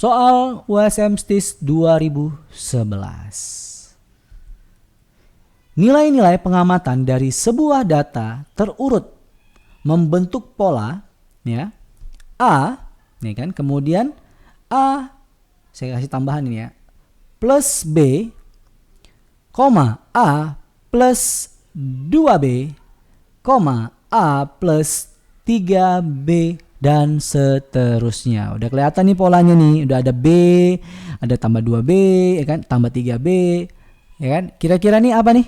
Soal USM STIS 2011. Nilai-nilai pengamatan dari sebuah data terurut membentuk pola, ya. A, nih kan, kemudian A, saya kasih tambahan ini ya, plus B, koma A plus 2B, koma A plus 3B, dan seterusnya. Udah kelihatan nih polanya nih, udah ada B, ada tambah 2B, ya kan, tambah 3B, ya kan. Kira-kira nih apa nih?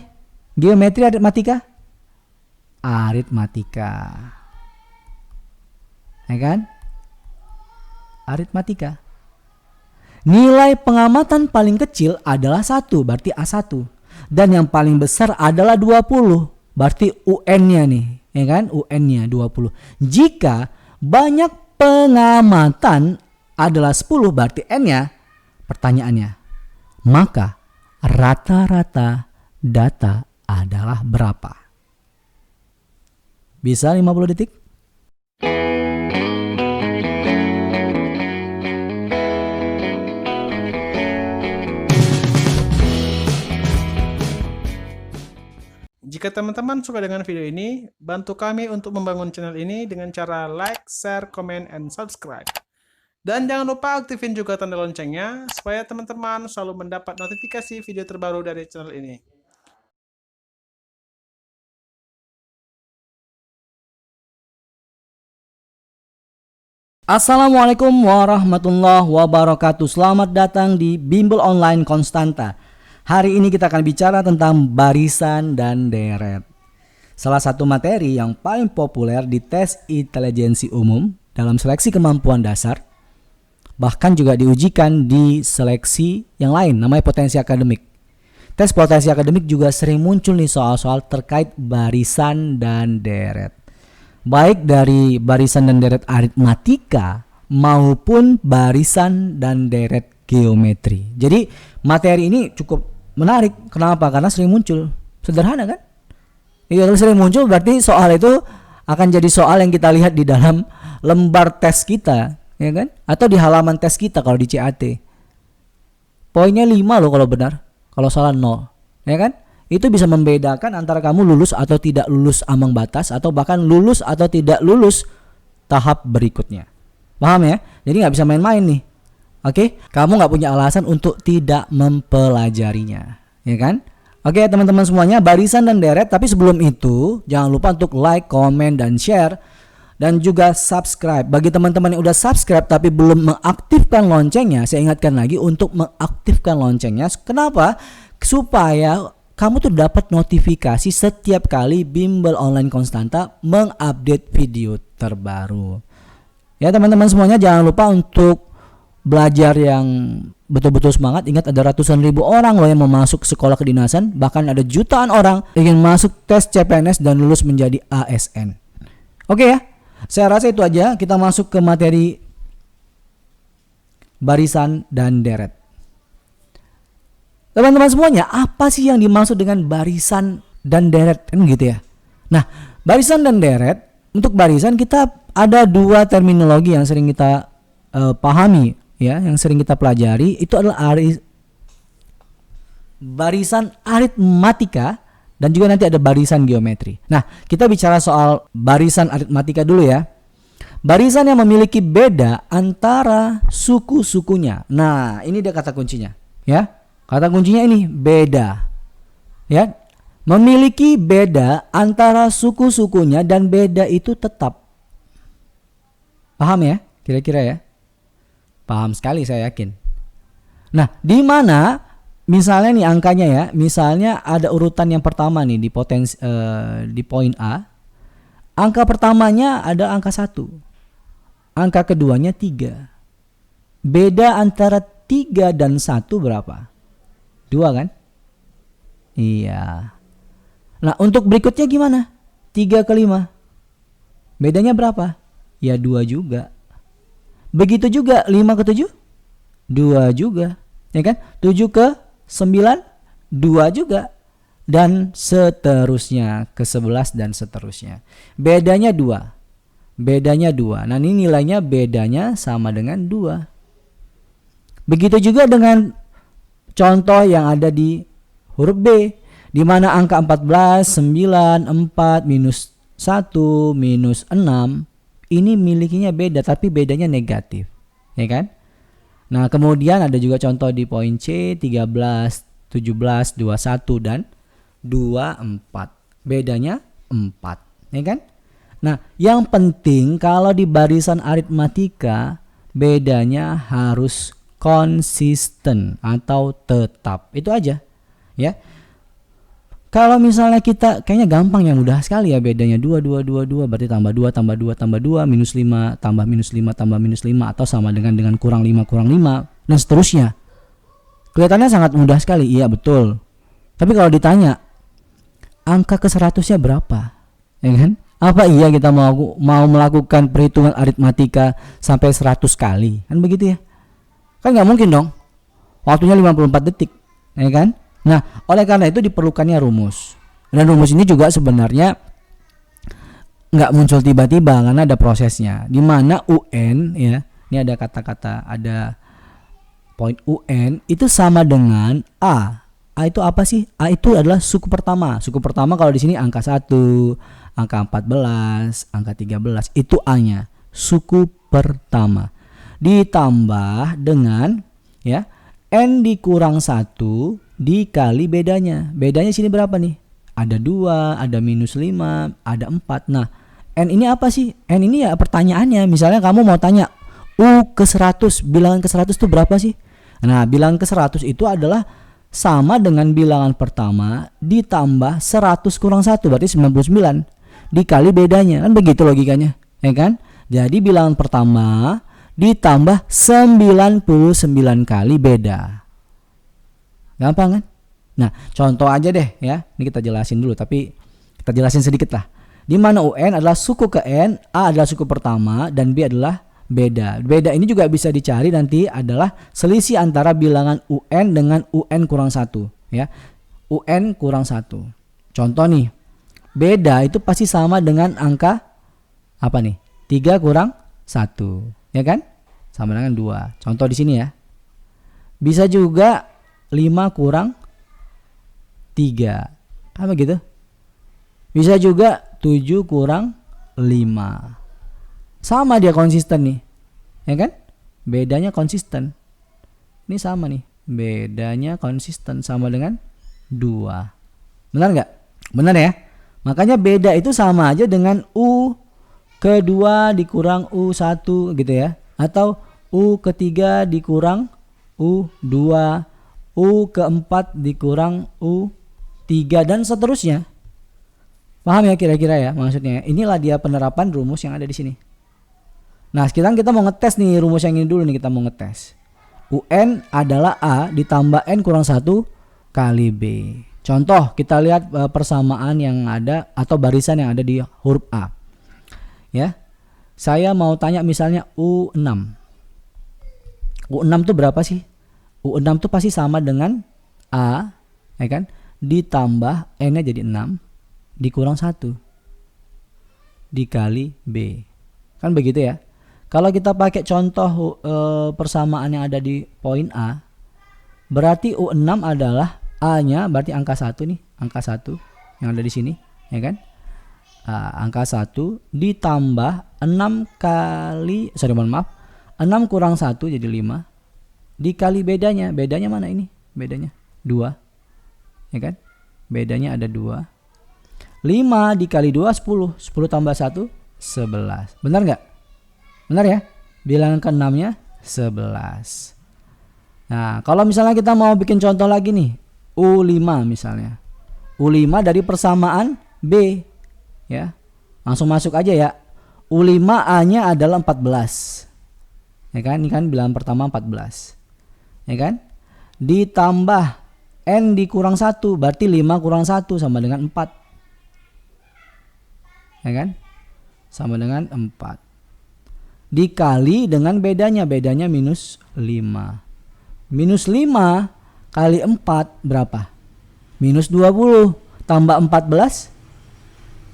Geometri, aritmatika? Aritmatika. Ya kan? Aritmatika. Nilai pengamatan paling kecil adalah 1, berarti A1. Dan yang paling besar adalah 20, berarti UN-nya nih, ya kan? UN-nya 20. Jika banyak pengamatan adalah 10, berarti N-nya, pertanyaannya, maka rata-rata data adalah berapa? Bisa 50 detik? Jika teman-teman suka dengan video ini, bantu kami untuk membangun channel ini dengan cara like, share, comment, and subscribe. Dan jangan lupa aktifin juga tanda loncengnya, supaya teman-teman selalu mendapat notifikasi video terbaru dari channel ini. Assalamualaikum warahmatullahi wabarakatuh. Selamat datang di Bimbel Online Konstanta. Hari ini kita akan bicara tentang barisan dan deret. Salah satu materi yang paling populer di tes intelijensi umum dalam seleksi kemampuan dasar. Bahkan juga diujikan di seleksi yang lain, namanya potensi akademik. Tes potensi akademik juga sering muncul nih soal-soal terkait barisan dan deret. Baik dari barisan dan deret aritmatika maupun barisan dan deret geometri. Jadi materi ini cukup menarik. Kenapa? Karena sering muncul. Sederhana kan? Iya, kalau sering muncul berarti soal itu akan jadi soal yang kita lihat di dalam lembar tes kita, ya kan? Atau di halaman tes kita kalau di CAT. Poinnya 5 loh kalau benar. Kalau salah 0, ya kan? Itu bisa membedakan antara kamu lulus atau tidak lulus ambang batas, atau bahkan lulus atau tidak lulus tahap berikutnya. Paham ya? Jadi nggak bisa main-main nih. Oke, kamu nggak punya alasan untuk tidak mempelajarinya, ya kan? Oke, teman-teman semuanya, barisan dan deret. Tapi sebelum itu, jangan lupa untuk like, comment, dan share, dan juga subscribe. Bagi teman-teman yang udah subscribe tapi belum mengaktifkan loncengnya, saya ingatkan lagi untuk mengaktifkan loncengnya. Kenapa? Supaya kamu tuh dapat notifikasi setiap kali Bimbel Online Konstanta mengupdate video terbaru. Ya teman-teman semuanya, jangan lupa untuk belajar yang betul-betul semangat. Ingat, ada ratusan ribu orang loh yang mau masuk sekolah kedinasan. Bahkan ada jutaan orang ingin masuk tes CPNS dan lulus menjadi ASN. Oke ya, saya rasa itu aja. Kita masuk ke materi barisan dan deret. Teman-teman semuanya, apa sih yang dimaksud dengan barisan dan deret? Kan gitu ya. Nah, barisan dan deret, untuk barisan kita ada dua terminologi yang sering kita pahami, ya, yang sering kita pelajari. Itu adalah barisan aritmatika dan juga nanti ada barisan geometri. Nah, kita bicara soal barisan aritmatika dulu ya. Barisan yang memiliki beda antara suku-sukunya. Nah, ini dia kata kuncinya, ya. Kata kuncinya ini beda, ya, memiliki beda antara suku-sukunya dan beda itu tetap. Paham ya? Kira-kira ya? Paham sekali, saya yakin. Nah, di mana misalnya nih angkanya ya, misalnya ada urutan yang pertama nih di potensi di poin A. Angka pertamanya ada angka 1. Angka keduanya 3. Beda antara 3 dan 1 berapa? 2 kan? Iya. Nah, untuk berikutnya gimana? 3 ke 5. Bedanya berapa? Ya 2 juga. Begitu juga 5 ke 7? 2 juga. Ya kan? 7 ke 9? 2 juga. Dan seterusnya ke 11 dan seterusnya. Bedanya 2. Bedanya 2. Nah, ini nilainya bedanya sama dengan 2. Begitu juga dengan contoh yang ada di huruf B, di mana angka 14, 9, 4, minus 1, minus 6 ini milikinya beda, tapi bedanya negatif, ya kan? Nah, kemudian ada juga contoh di poin C, 13, 17, 21 dan 24. Bedanya 4, ya kan? Nah, yang penting kalau di barisan aritmatika bedanya harus konsisten atau tetap. Itu aja, ya. Kalau misalnya kita kayaknya gampang ya, mudah sekali ya bedanya 2 2 2 2 berarti tambah 2 tambah 2 tambah 2 minus 5 tambah minus 5 tambah minus 5 atau sama dengan kurang 5 dan seterusnya. Kelihatannya sangat mudah sekali. Iya, betul. Tapi kalau ditanya angka ke 100-nya berapa? Ya kan? Apa iya kita mau melakukan perhitungan aritmatika sampai 100 kali? Kan begitu ya? Kan nggak mungkin dong. Waktunya 54 detik, ya kan? Nah, oleh karena itu diperlukannya rumus. Dan rumus ini juga sebenarnya nggak muncul tiba-tiba karena ada prosesnya. Di mana UN, ya, ini ada kata-kata, ada poin UN itu sama dengan A. A itu apa sih? A itu adalah suku pertama. Suku pertama kalau di sini angka 1, angka 14, angka 13, itu A-nya, suku pertama. Ditambah dengan ya N dikurang 1 dikali bedanya. Bedanya sini berapa nih? Ada 2, ada minus 5, ada 4. Nah, N ini apa sih? N ini ya pertanyaannya. Misalnya kamu mau tanya U ke 100, bilangan ke 100 itu berapa sih? Nah, bilangan ke 100 itu adalah sama dengan bilangan pertama ditambah 100 kurang 1 berarti 99 dikali bedanya. Kan begitu logikanya, ya kan? Jadi bilangan pertama ditambah 99 kali beda. Gampang kan? Nah, contoh aja deh ya. Ini kita jelasin dulu, tapi kita jelasin sedikit lah. Di mana UN adalah suku ke N, A adalah suku pertama dan B adalah beda. Beda ini juga bisa dicari nanti adalah selisih antara bilangan UN dengan UN kurang 1 ya. UN kurang 1. Contoh nih. Beda itu pasti sama dengan angka apa nih? 3 kurang 1, ya kan? Sama dengan 2. Contoh di sini ya. Bisa juga 5 kurang 3. Apa gitu? Bisa juga 7 kurang 5. Sama dia konsisten nih, ya kan? Bedanya konsisten. Ini sama nih, bedanya konsisten sama dengan 2. Benar nggak? Benar ya? Makanya beda itu sama aja dengan U ke-2 dikurang U1 gitu ya. Atau U ke-3 dikurang U2, U ke-4 dikurang U3 dan seterusnya. Paham ya kira-kira ya maksudnya? Inilah dia penerapan rumus yang ada di sini. Nah, sekarang kita mau ngetes nih rumus yang ini dulu nih, kita mau ngetes. UN adalah A ditambah N kurang 1 kali B. Contoh, kita lihat persamaan yang ada atau barisan yang ada di huruf A. Ya. Saya mau tanya misalnya U6. U6 itu berapa sih? U6 itu pasti sama dengan A, ya kan? Ditambah N-nya jadi 6 dikurang 1 dikali B. Kan begitu ya? Kalau kita pakai contoh persamaan yang ada di poin A, berarti U6 adalah A-nya berarti angka 1 nih, angka 1 yang ada di sini, ya kan? Angka 1 ditambah 6 kali, 6 kurang 1 jadi 5 dikali bedanya. Bedanya mana ini? Bedanya 2, ya kan? Bedanya ada 2. 5 dikali 2 10, 10 tambah 1 11. Benar nggak? Benar ya? Bilangan ke-6-nya 11. Nah, kalau misalnya kita mau bikin contoh lagi nih, U5 misalnya. U5 dari persamaan B, ya. Langsung masuk aja ya. U5 A-nya adalah 14. Ya kan? Ini kan bilangan pertama 14. Ya kan? Ditambah N dikurang 1, berarti 5 kurang 1 sama dengan 4. Ya kan? Sama dengan 4. Dikali dengan bedanya minus 5. Minus 5 kali 4 berapa? Minus 20 tambah 14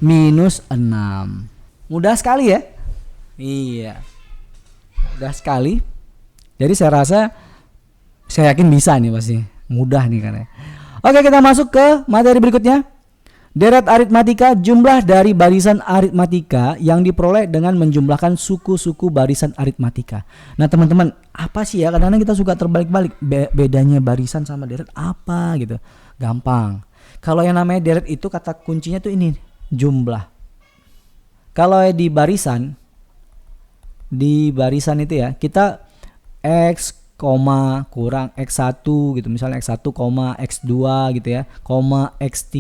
minus 6. Mudah sekali ya? Iya. Mudah sekali. Jadi saya rasa Saya yakin bisa nih pasti. Mudah nih kan ya. Oke, kita masuk ke materi berikutnya. Deret aritmatika, jumlah dari barisan aritmatika yang diperoleh dengan menjumlahkan suku-suku barisan aritmatika. Nah teman-teman, apa sih ya, kadang-kadang kita suka terbalik-balik, bedanya barisan sama deret apa gitu. Gampang. Kalau yang namanya deret itu kata kuncinya tuh ini, jumlah. Kalau di barisan itu ya, kita X, kurang X1 gitu, misalnya X1, X2 gitu ya, X3,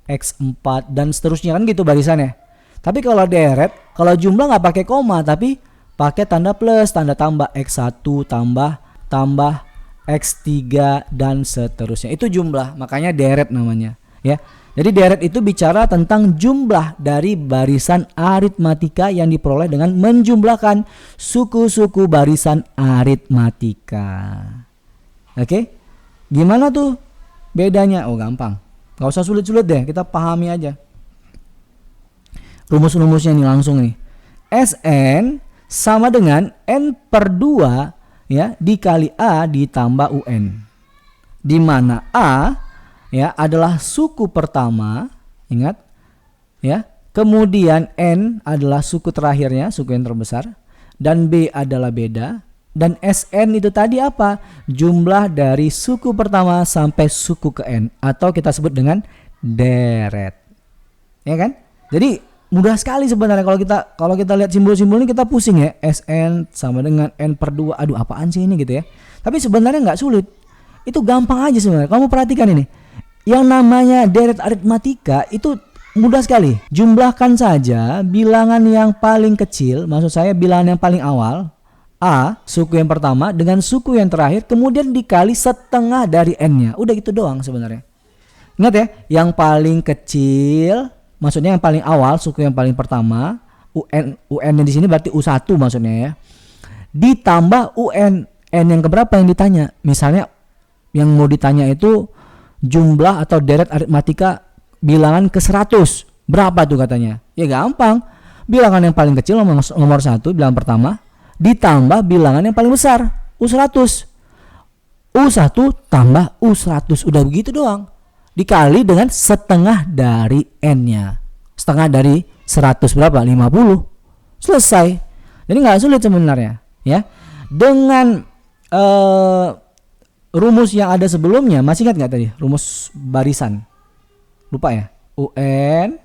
X4 dan seterusnya kan gitu barisannya. Tapi kalau deret, kalau jumlah nggak pakai koma tapi pakai tanda plus, tanda tambah X1 tambah X3 dan seterusnya. Itu jumlah, makanya deret namanya ya. Jadi deret itu bicara tentang jumlah dari barisan aritmatika yang diperoleh dengan menjumlahkan suku-suku barisan aritmatika. Oke? Gimana tuh bedanya? Oh gampang. Gak usah sulit-sulit deh, kita pahami aja. Rumus-rumusnya nih langsung nih. Sn sama dengan N/2 ya dikali A ditambah UN. Di mana A ya adalah suku pertama, ingat ya. Kemudian N adalah suku terakhirnya, suku yang terbesar, dan B adalah beda, dan Sn itu tadi apa? Jumlah dari suku pertama sampai suku ke N, atau kita sebut dengan deret. Ya kan? Jadi mudah sekali sebenarnya kalau kita lihat simbol-simbol ini kita pusing ya. Sn sama dengan N/2. Aduh, apaan sih ini gitu ya. Tapi sebenarnya nggak sulit. Itu gampang aja sebenarnya. Kamu perhatikan ini. Yang namanya deret aritmatika itu mudah sekali. Jumlahkan saja bilangan yang paling kecil, maksud saya bilangan yang paling awal, A, suku yang pertama, dengan suku yang terakhir, kemudian dikali setengah dari N-nya. Udah gitu doang sebenarnya. Ingat ya, yang paling kecil, maksudnya yang paling awal, suku yang paling pertama, UN-nya di sini berarti U1 maksudnya ya. Ditambah UN, N yang keberapa yang ditanya. Misalnya yang mau ditanya itu jumlah atau deret aritmatika bilangan ke 100. Berapa tuh katanya? Ya gampang. Bilangan yang paling kecil nomor 1, bilangan pertama, ditambah bilangan yang paling besar, U100. U1 tambah U100. Udah begitu doang. Dikali dengan setengah dari N-nya. Setengah dari 100 berapa? 50. Selesai. Jadi nggak sulit sebenarnya ya. Dengan rumus yang ada sebelumnya, masih ingat nggak tadi rumus barisan? Lupa ya? UN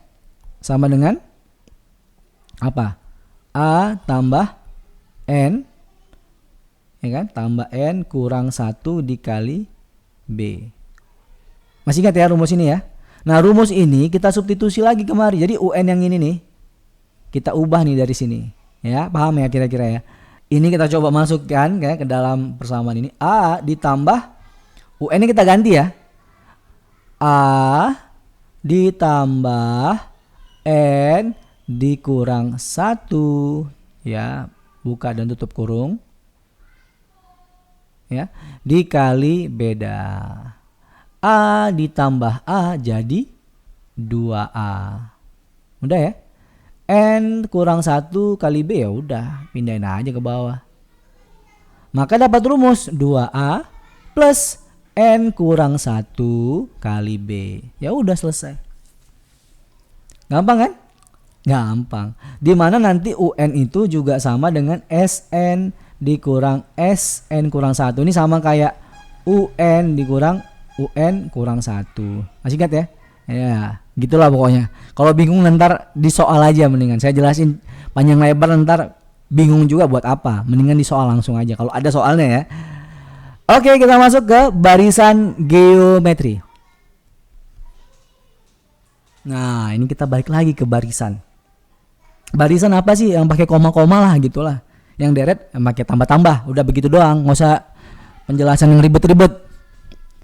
sama dengan apa? A tambah N, ya kan? Tambah N kurang 1 dikali B. Masih ingat ya rumus ini ya? Nah rumus ini kita substitusi lagi kemari. Jadi UN yang ini nih kita ubah nih dari sini. Ya paham ya kira-kira ya? Ini kita coba masukkan ya, ke dalam persamaan ini. A ditambah UN ini kita ganti ya. A ditambah N dikurang 1 ya, buka dan tutup kurung ya, dikali beda. A ditambah A jadi 2A. Udah ya. N kurang 1 kali B, ya udah pindahin aja ke bawah. Maka dapat rumus 2A plus N kurang 1 kali B. Ya udah selesai. Gampang kan? Gampang. Dimana nanti UN itu juga sama dengan SN dikurang SN kurang 1. Ini sama kayak UN dikurang UN kurang 1. Masih ingat ya? Ya gitulah pokoknya. Kalau bingung ntar di soal aja mendingan. Saya jelasin panjang lebar ntar bingung juga buat apa. Mendingan di soal langsung aja kalau ada soalnya ya. Oke, kita masuk ke barisan geometri. Nah, ini kita balik lagi ke barisan. Barisan apa sih? Yang pakai koma-koma lah gitulah. Yang deret yang pakai tambah-tambah. Udah begitu doang, nggak usah penjelasan yang ribet-ribet.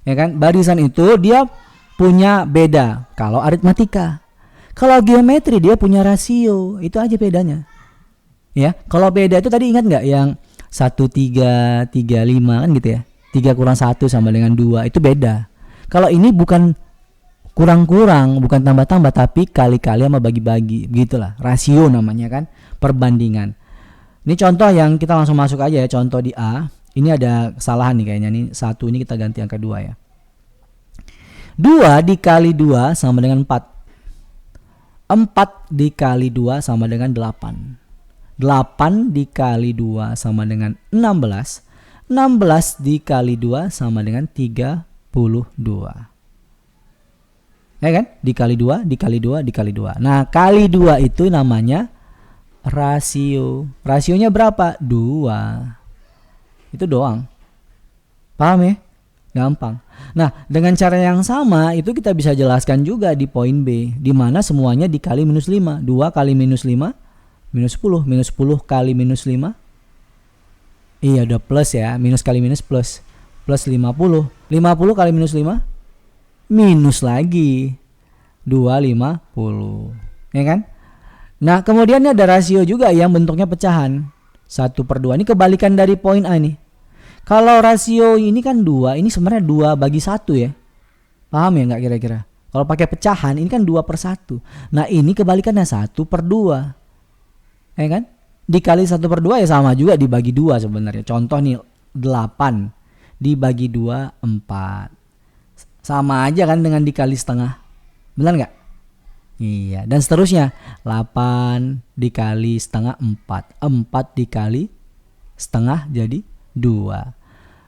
Ya kan? Barisan itu dia punya beda kalau aritmatika. Kalau geometri dia punya rasio. Itu aja bedanya. Ya, kalau beda itu tadi ingat nggak yang 1, 3, 3, 5 kan gitu ya. 3 kurang 1 sama dengan 2 itu beda. Kalau ini bukan kurang-kurang, bukan tambah-tambah, tapi kali-kali sama bagi-bagi. Begitulah, rasio namanya kan, perbandingan. Ini contoh yang kita langsung masuk aja ya, contoh di A. Ini ada kesalahan nih kayaknya nih. 1 ini kita ganti angka 2 ya. 2 dikali 2 sama dengan 4. 4 dikali 2 sama dengan 8. 8 dikali 2 sama dengan 16. 16 dikali 2 sama dengan 32. Ya kan? Dikali 2, dikali 2, dikali 2. Nah, kali 2 itu namanya rasio. Rasionya berapa? 2. Itu doang. Paham ya? Gampang. Nah, dengan cara yang sama itu kita bisa jelaskan juga di poin B, di mana semuanya dikali minus 5. 2 kali minus 5 minus 10. Minus 10 kali minus 5. Iya, udah plus ya. Minus kali minus plus. Plus 50. 50 kali minus 5 minus lagi 250. Ya kan? Nah, kemudian ada rasio juga yang bentuknya pecahan. 1/2. Ini kebalikan dari poin A nih. Kalau rasio ini kan 2, ini sebenarnya 2 bagi 1 ya. Paham ya nggak kira-kira? Kalau pakai pecahan ini kan 2/1. Nah, ini kebalikannya 1/2. Ya kan? Dikali 1/2 ya sama juga dibagi 2 sebenarnya. Contoh nih 8 dibagi 2 4. Sama aja kan dengan dikali setengah. Benar nggak? Iya, dan seterusnya. 8 dikali setengah 4. 4 dikali setengah jadi 2.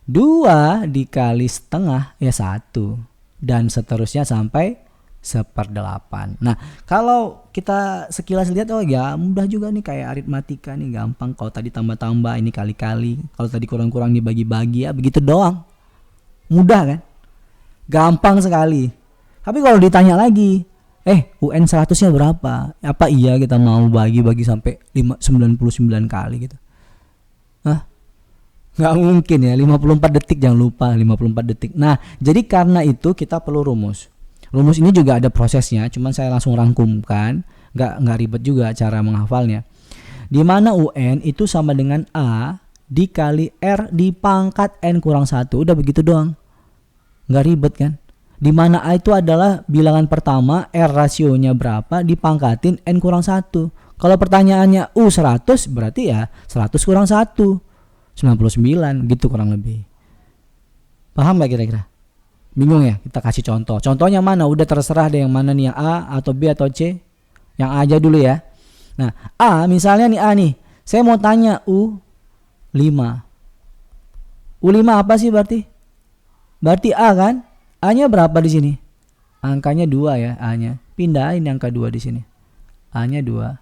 2 dikali setengah ya 1. Dan seterusnya sampai 1/8. Nah, kalau kita sekilas lihat, oh ya mudah juga nih, kayak aritmatika nih, gampang. Kalau tadi tambah-tambah, ini kali-kali. Kalau tadi kurang-kurang dibagi-bagi, ya begitu doang. Mudah kan? Gampang sekali. Tapi kalau ditanya lagi, UN 100-nya berapa? Apa iya kita mau bagi-bagi sampai 99 kali gitu? Hah? Nggak mungkin ya. 54 detik, jangan lupa 54 detik. Nah, jadi karena itu kita perlu rumus. Rumus ini juga ada prosesnya, cuman saya langsung rangkumkan, nggak ribet juga cara menghafalnya. Di mana UN itu sama dengan A dikali R dipangkat N kurang 1. Udah begitu doang. Nggak ribet kan? Di mana A itu adalah bilangan pertama, R rasionya berapa, dipangkatin N kurang 1. Kalau pertanyaannya U100, berarti ya 100 kurang 1. 99 gitu kurang lebih. Paham gak kira-kira? Bingung ya? Kita kasih contoh. Contohnya mana? Udah terserah deh yang mana nih, yang A atau B atau C. Yang A aja dulu ya. Nah, A misalnya nih, A nih. Saya mau tanya U5. U5 apa sih berarti? Berarti A kan? A-nya berapa di sini? Angkanya 2 ya, A-nya. Pindahin angka 2 di sini. A-nya 2.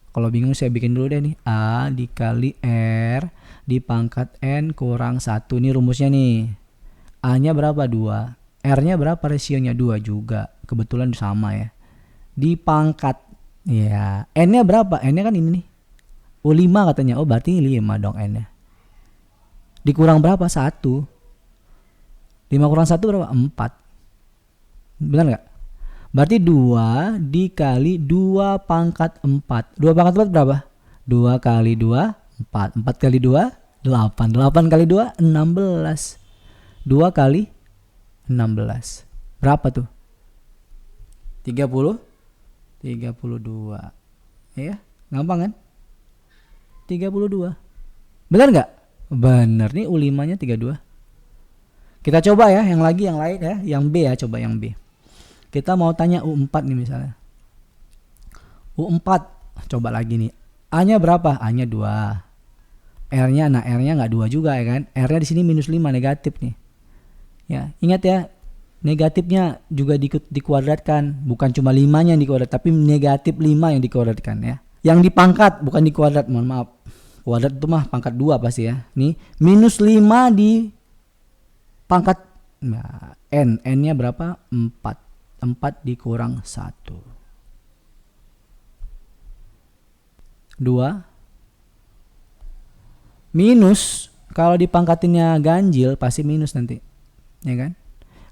Kalau bingung saya bikin dulu deh nih. A dikali R dipangkat N kurang 1. Ini rumusnya nih. A-nya berapa? 2. R-nya berapa rasionya? 2 juga. Kebetulan sama ya. Dipangkat. Ya. N-nya berapa? N-nya kan ini nih. U5 katanya. Oh berarti 5 dong N-nya. Dikurang berapa? 1. 5 kurang 1 berapa? 4. Benar nggak? Berarti 2 dikali 2 pangkat 4. 2 pangkat 4 berapa? 2 kali 2, 4. 4 kali 2, 8. 8 kali 2, 16. 2 kali 16. Berapa tuh? 30? 32. Ya, gampang kan? 32. Benar nggak? Benar nih, U5-nya 32. Kita coba ya, yang lain ya. Yang B ya, coba yang B. Kita mau tanya U4 nih misalnya. U4, coba lagi nih. A-nya berapa? A-nya 2. R-nya, nah R-nya nggak 2 juga ya kan? R-nya di sini minus 5, negatif nih. Ya, ingat ya, negatifnya juga dikuadratkan. Bukan cuma 5-nya yang dikuadrat, tapi negatif 5 yang dikuadratkan ya. Yang dipangkat, bukan dikuadrat, mohon maaf. Kuadrat itu mah pangkat 2 pasti ya. Nih, minus 5 di pangkat nah, N. N-nya berapa? 4. 4 dikurang 1. 2. Minus, kalau dipangkatinnya ganjil pasti minus nanti. Ya kan?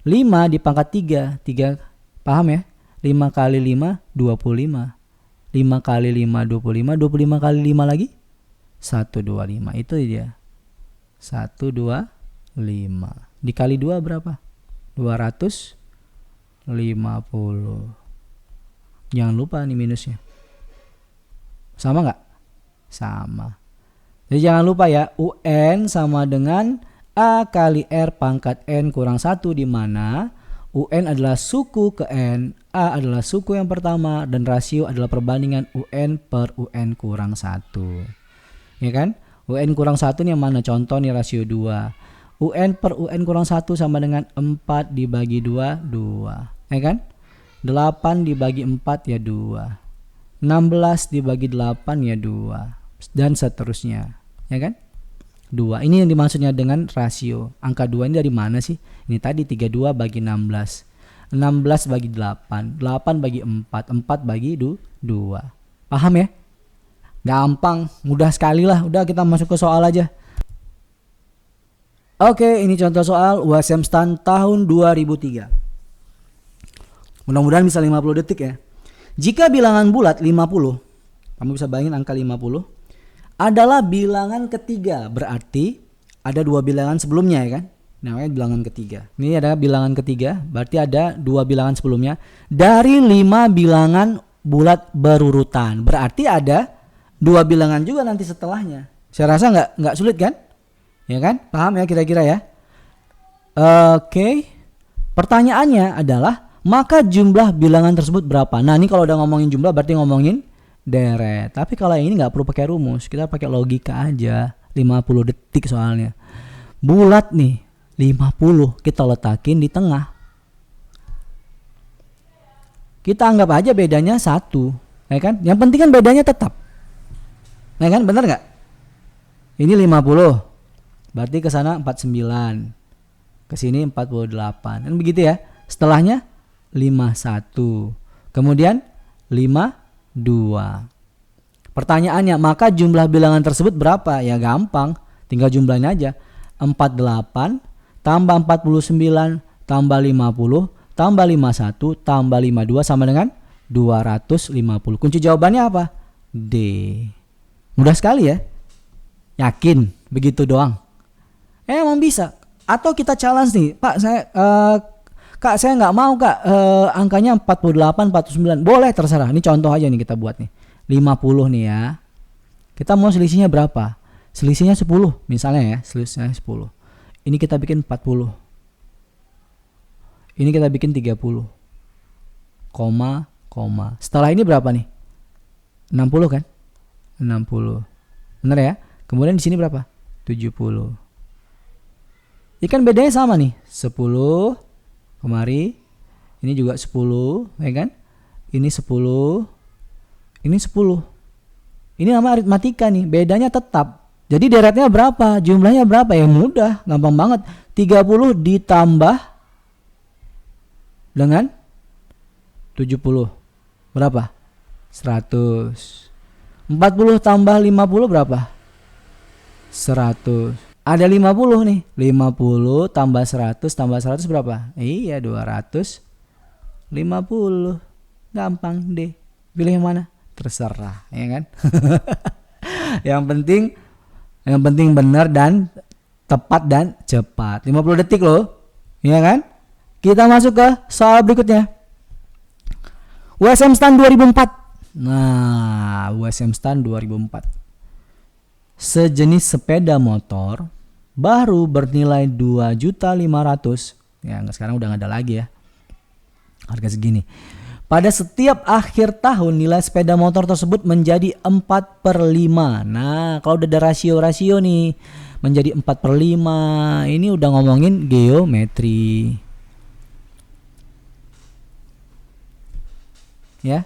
5 dipangkat 3. 3, paham ya? 5 kali 5, 25. 5 kali 5, 25. 25 kali 5 lagi? 125. Itu dia. 125. Dikali 2 berapa? 250. Jangan lupa nih minusnya. Sama nggak? Sama. Jadi jangan lupa ya, UN sama dengan A kali R pangkat N kurang 1, di mana UN adalah suku ke N, A adalah suku yang pertama, dan rasio adalah perbandingan UN per UN kurang 1. Ya kan? UN kurang 1 nih yang mana? Contoh nih rasio 2. UN per UN kurang 1 sama dengan 4 dibagi 2, 2. Ya kan? 8 dibagi 4 ya 2. 16 dibagi 8 ya 2. Dan seterusnya. Ya kan? 2. Ini yang dimaksudnya dengan rasio. Angka 2 ini dari mana sih? Ini tadi 32 bagi 16. 16 bagi 8. 8 bagi 4. 4 bagi 2. Paham ya? Gampang, mudah sekali lah. Udah kita masuk ke soal aja. Oke, ini contoh soal USM STAN tahun 2003. Mudah-mudahan bisa 50 detik ya. Jika bilangan bulat 50, kamu bisa bayangin angka 50, adalah bilangan ketiga, berarti ada dua bilangan sebelumnya ya kan? Namanya bilangan ketiga. Ini ada bilangan ketiga, berarti ada dua bilangan sebelumnya dari 5 bilangan bulat berurutan. Berarti ada dua bilangan juga nanti setelahnya. Saya rasa nggak sulit kan? Ya kan? Paham ya kira-kira ya? Oke. Pertanyaannya adalah maka jumlah bilangan tersebut berapa? Nah, ini kalau udah ngomongin jumlah berarti ngomongin deret. Tapi kalau yang ini nggak perlu pakai rumus, kita pakai logika aja. 50 detik soalnya. Bulat nih, 50 kita letakin di tengah. Kita anggap aja bedanya 1, ya kan? Yang penting kan bedanya tetap. Ya kan? Benar nggak? Ini 50. Berarti ke sana 49. Ke sini 48. Kan begitu ya? Setelahnya 51. Kemudian 52. Pertanyaannya, maka jumlah bilangan tersebut berapa? Ya gampang, tinggal jumlahnya aja. 48 tambah 49 tambah 50 tambah 51 tambah 52 sama dengan 250. Kunci jawabannya apa? D. Mudah sekali ya. Yakin begitu doang? Emang bisa. Atau kita challenge nih, Pak, Kak, saya nggak mau Kak, angkanya 48, 49. Boleh, terserah. Ini contoh aja nih kita buat nih. 50 nih ya. Kita mau selisihnya berapa? Selisihnya 10 misalnya ya, selisihnya 10. Ini kita bikin 40. Ini kita bikin 30. Koma. Setelah ini berapa nih? 60 kan? 60. Benar ya? Kemudian di sini berapa? 70. Ikan bedanya sama nih. 10 kemari. Ini juga 10, ya kan? Ini 10. Ini 10. Ini nama aritmatika nih, bedanya tetap. Jadi deretnya berapa? Jumlahnya berapa? Ya mudah, gampang banget. 30 ditambah dengan 70. Berapa? 100. 40 tambah 50 berapa? 100. Ada 50 nih. 50 tambah 100 tambah 100 berapa? Iya, 250. Gampang deh. Pilih yang mana? Terserah, ya kan? yang penting benar dan tepat dan cepat. 50 detik loh, ya kan? Kita masuk ke soal berikutnya. USM STAN 2004. Nah, USM STAN 2004. Sejenis sepeda motor baru bernilai 2.500.000. Ya, sekarang udah nggak ada lagi ya. Harga segini. Pada setiap akhir tahun nilai sepeda motor tersebut menjadi 4/5. Nah, kalau udah ada rasio-rasio nih menjadi 4/5, ini udah ngomongin geometri. Ya.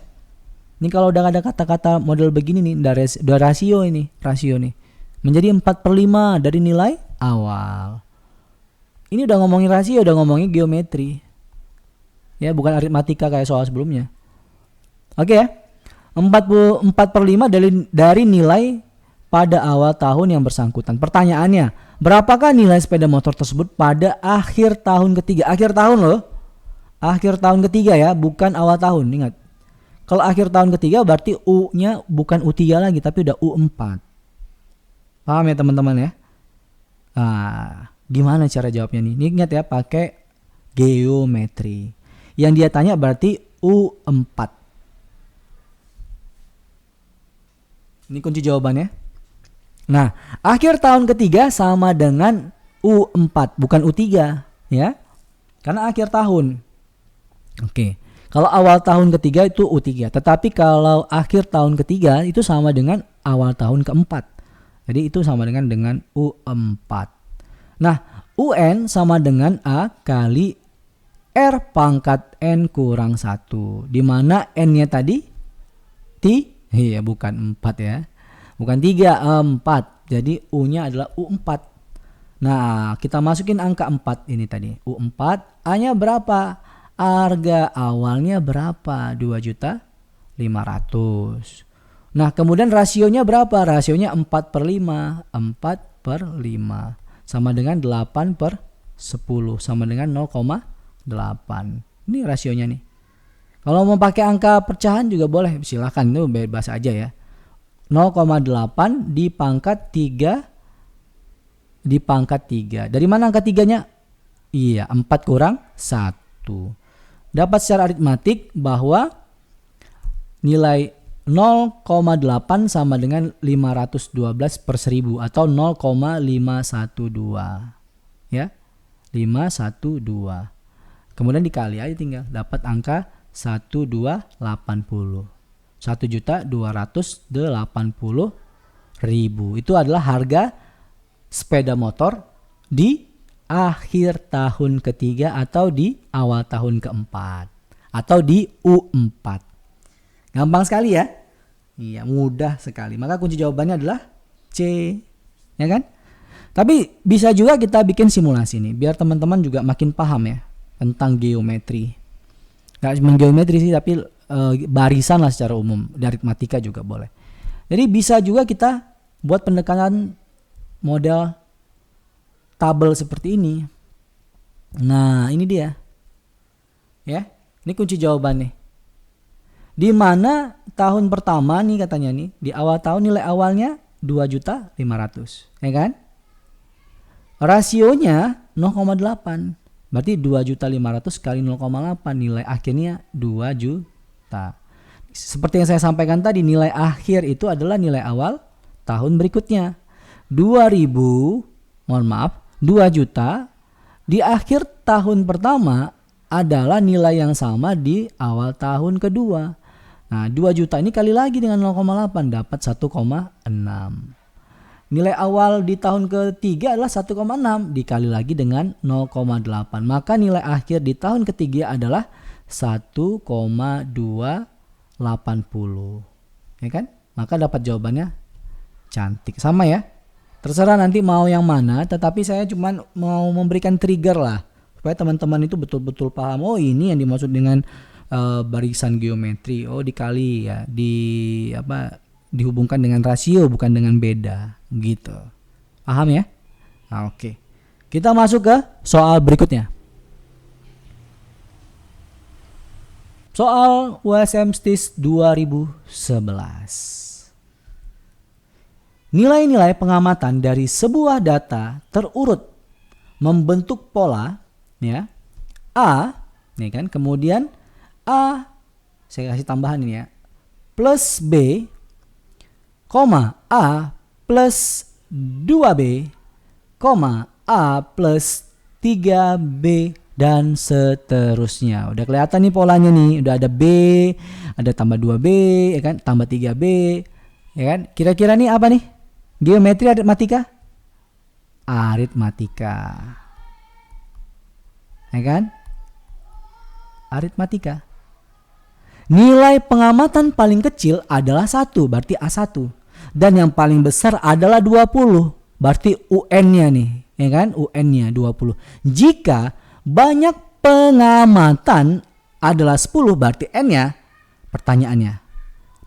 Ini kalau udah ada kata-kata model begini nih, udah rasio nih. Menjadi 4/5 dari nilai awal. Ini udah ngomongin rasio, udah ngomongin geometri. Ya, bukan aritmatika kayak soal sebelumnya. Oke ya. 4/5 dari nilai pada awal tahun yang bersangkutan. Pertanyaannya, berapakah nilai sepeda motor tersebut pada akhir tahun ketiga? Akhir tahun loh. Akhir tahun ketiga ya, bukan awal tahun. Ingat. Kalau akhir tahun ketiga berarti U-nya bukan U3 lagi tapi udah U4. Paham ya teman-teman ya? Nah, gimana cara jawabnya nih? Ini ingat ya, pakai geometri. Yang dia tanya berarti U4. Ini kunci jawabannya. Nah, akhir tahun ketiga sama dengan U4, bukan U3 ya. Karena akhir tahun. Oke. Kalau awal tahun ketiga itu U3, tetapi kalau akhir tahun ketiga itu sama dengan awal tahun keempat. Jadi itu sama dengan U4. Nah, UN sama dengan A kali R pangkat N kurang 1. Di mana N-nya tadi iya bukan 4 ya. Bukan 3, 4. Jadi U-nya adalah U4. Nah, kita masukin angka 4 ini tadi. U4, A-nya berapa? Harga awalnya berapa? 2.500.000. Nah, kemudian rasionya berapa? Rasionya 4/5. 4/5. Sama dengan 8/10. Sama dengan 0,8. Ini rasionya nih. Kalau mau pakai angka pecahan juga boleh, silakan, itu bebas aja ya. 0,8 dipangkat 3 dipangkat 3. Dari mana angka 3-nya? Iya, 4 kurang 1. Dapat secara aritmatik bahwa nilai 0,8 sama dengan 512/1000 atau 0,512. Ya. 512. Kemudian dikali aja tinggal dapat angka 1280. 1.280.000. Itu adalah harga sepeda motor di akhir tahun ketiga atau di awal tahun keempat atau di U4. Gampang sekali ya? Iya, mudah sekali. Maka kunci jawabannya adalah C. Ya kan? Tapi bisa juga kita bikin simulasi nih biar teman-teman juga makin paham ya tentang geometri. Gak cuma geometri sih, tapi barisan lah secara umum, dari aritmatika juga boleh. Jadi bisa juga kita buat pendekatan model tabel seperti ini. Nah, ini dia. Ya, ini kunci jawaban nih. Di mana tahun pertama nih katanya nih, di awal tahun nilai awalnya 2.500.000, ya kan? Rasionya 0,8. Berarti 2.500.000 kali 0,8, nilai akhirnya 2 juta. Seperti yang saya sampaikan tadi, nilai akhir itu adalah nilai awal tahun berikutnya. 2 juta di akhir tahun pertama adalah nilai yang sama di awal tahun kedua. Nah, 2 juta ini kali lagi dengan 0,8 dapat 1,6. Nilai awal di tahun ketiga adalah 1,6 dikali lagi dengan 0,8. Maka nilai akhir di tahun ketiga adalah 1,280. Ya kan? Maka dapat jawabannya cantik. Sama ya. Terserah nanti mau yang mana, tetapi saya cuma mau memberikan trigger lah supaya teman-teman itu betul-betul paham. Oh, ini yang dimaksud dengan barisan geometri. Oh, dikali ya, dihubungkan dengan rasio bukan dengan beda gitu. Paham ya? Nah, oke. Kita masuk ke soal berikutnya. Soal USM STIS 2011. Nilai-nilai pengamatan dari sebuah data terurut membentuk pola ya. A, nih kan, kemudian A, saya kasih tambahan ini ya, plus B, A plus 2B, A plus 3B, dan seterusnya. Udah kelihatan nih polanya nih, udah ada B, ada tambah 2B, ya kan, tambah 3B, ya kan. Kira-kira nih apa nih? Geometri aritmatika? Aritmatika. Ya kan? Aritmatika. Nilai pengamatan paling kecil adalah 1, berarti A1. Dan yang paling besar adalah 20, berarti UN-nya nih, ya kan? UN-nya 20. Jika banyak pengamatan adalah 10, berarti N-nya, pertanyaannya,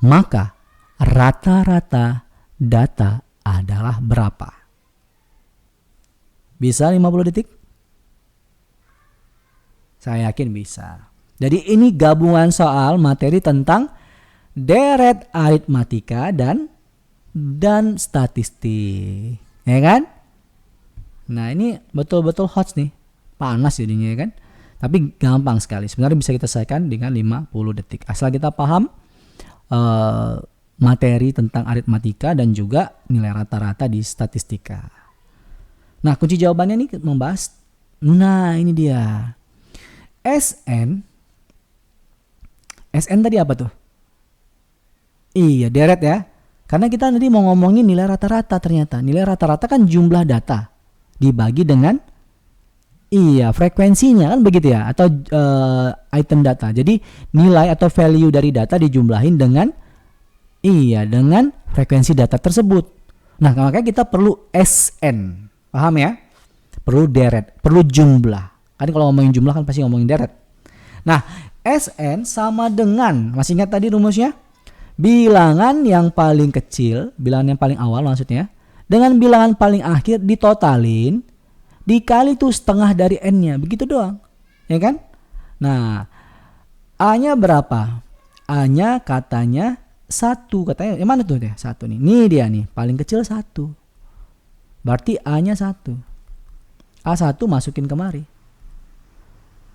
maka rata-rata data adalah berapa? Bisa 50 detik? Saya yakin bisa. Jadi ini gabungan soal materi tentang deret aritmatika dan statistik, ya kan? Nah, ini betul-betul hot nih, panas jadinya, ya kan? Tapi gampang sekali. Sebenarnya bisa kita selesaikan dengan 50 detik. Asal kita paham materi tentang aritmatika dan juga nilai rata-rata di statistika. Nah, kunci jawabannya nih membahas, nah ini dia. SN tadi apa tuh? Iya, deret ya. Karena kita tadi mau ngomongin nilai rata-rata ternyata. Nilai rata-rata kan jumlah data dibagi dengan frekuensinya kan begitu ya, atau item data. Jadi nilai atau value dari data dijumlahin dengan frekuensi data tersebut. Nah, makanya kita perlu SN. Paham ya? Perlu deret, perlu jumlah. Kan kalau ngomongin jumlah kan pasti ngomongin deret. Nah, SN sama dengan, masih ingat tadi rumusnya? Bilangan yang paling kecil, bilangan yang paling awal maksudnya, dengan bilangan paling akhir ditotalin, dikali tuh setengah dari N-nya. Begitu doang. Ya kan? Nah, A-nya berapa? A-nya katanya 1. Katanya, yang mana tuh deh? 1 nih. Nih dia nih, paling kecil 1. Berarti A-nya 1. A1 masukin kemari.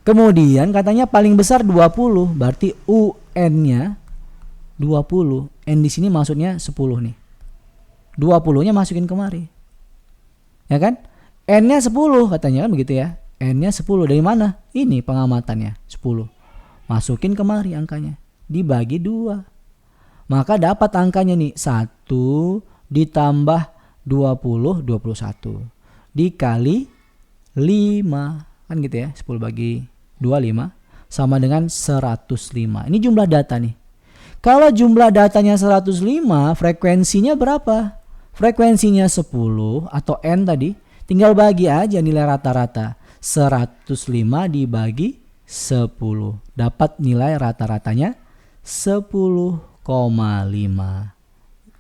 Kemudian katanya paling besar 20. Berarti UN-nya 20. N di sini maksudnya 10 nih. 20-nya masukin kemari. Ya kan? N-nya 10 katanya kan begitu ya. N-nya 10 dari mana? Ini pengamatannya 10. Masukin kemari angkanya. Dibagi 2. Maka dapat angkanya nih 1 ditambah 20, 21. Dikali 5. Kan gitu ya. 10 bagi 2, 5. Sama dengan 105. Ini jumlah data nih. Kalau jumlah datanya 105, frekuensinya berapa? Frekuensinya 10 atau N tadi. Tinggal bagi aja nilai rata-rata. 105 dibagi 10. Dapat nilai rata-ratanya 10,5.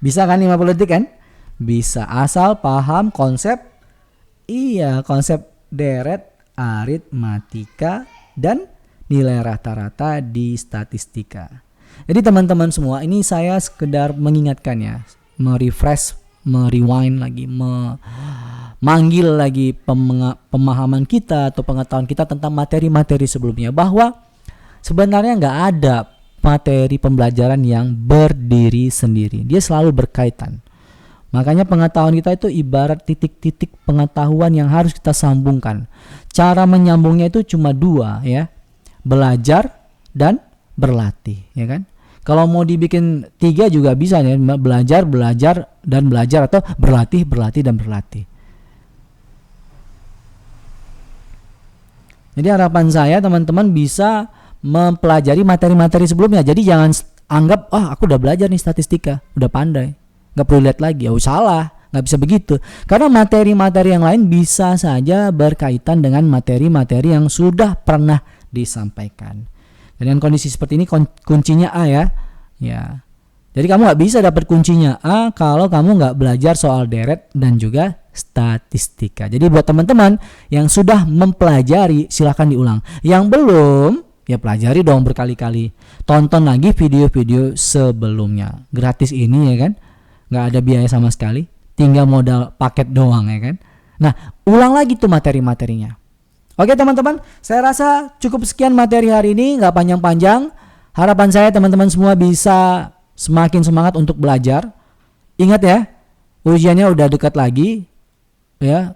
Bisa kan 50 detik kan? Bisa, asal paham konsep deret aritmatika dan nilai rata-rata di statistika. Jadi teman-teman semua, ini saya sekedar mengingatkan ya, merefresh, merewind lagi, memanggil lagi pemahaman kita atau pengetahuan kita tentang materi-materi sebelumnya, bahwa sebenarnya nggak ada materi pembelajaran yang berdiri sendiri. Dia selalu berkaitan. Makanya pengetahuan kita itu ibarat titik-titik pengetahuan yang harus kita sambungkan. Cara menyambungnya itu cuma 2 ya. Belajar dan berlatih, ya kan? Kalau mau dibikin 3 juga bisa ya, belajar dan belajar, atau berlatih dan berlatih. Jadi harapan saya teman-teman bisa mempelajari materi-materi sebelumnya. Jadi jangan anggap, aku udah belajar nih statistika, udah pandai, nggak perlu lihat lagi. Salah, nggak bisa begitu. Karena materi-materi yang lain bisa saja berkaitan dengan materi-materi yang sudah pernah disampaikan. Dengan kondisi seperti ini kuncinya A ya. Jadi kamu nggak bisa dapat kuncinya A kalau kamu nggak belajar soal deret dan juga statistika. Jadi buat teman-teman yang sudah mempelajari silahkan diulang. Yang belum ya pelajari dong berkali-kali. Tonton lagi video-video sebelumnya. Gratis ini ya kan. Nggak ada biaya sama sekali. Tinggal modal paket doang ya kan. Nah, ulang lagi tuh materi-materinya. Oke teman-teman, saya rasa cukup sekian materi hari ini, nggak panjang-panjang. Harapan saya teman-teman semua bisa semakin semangat untuk belajar. Ingat ya, ujiannya udah dekat lagi, ya.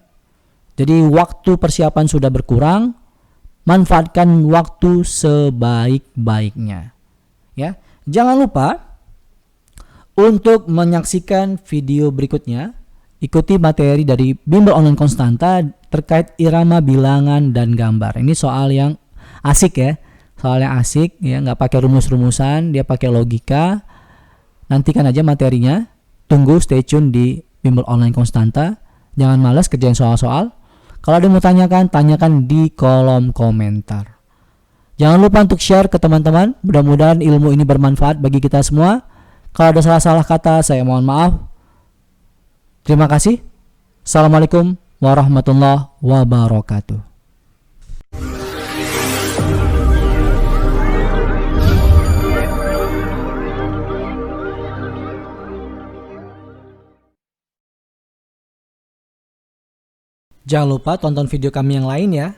Jadi waktu persiapan sudah berkurang, manfaatkan waktu sebaik-baiknya. Ya, jangan lupa untuk menyaksikan video berikutnya. Ikuti materi dari Bimbel Online Konstanta terkait irama bilangan dan gambar. Ini soal yang asik ya. Soal yang asik ya, nggak pakai rumus-rumusan, dia pakai logika. Nantikan aja materinya. Tunggu, stay tune di Bimbel Online Konstanta. Jangan malas kerjain soal-soal. Kalau ada yang mau tanyakan di kolom komentar. Jangan lupa untuk share ke teman-teman. Mudah-mudahan ilmu ini bermanfaat bagi kita semua. Kalau ada salah-salah kata, saya mohon maaf. Terima kasih. Assalamualaikum warahmatullahi wabarakatuh. Jangan lupa tonton video kami yang lain ya.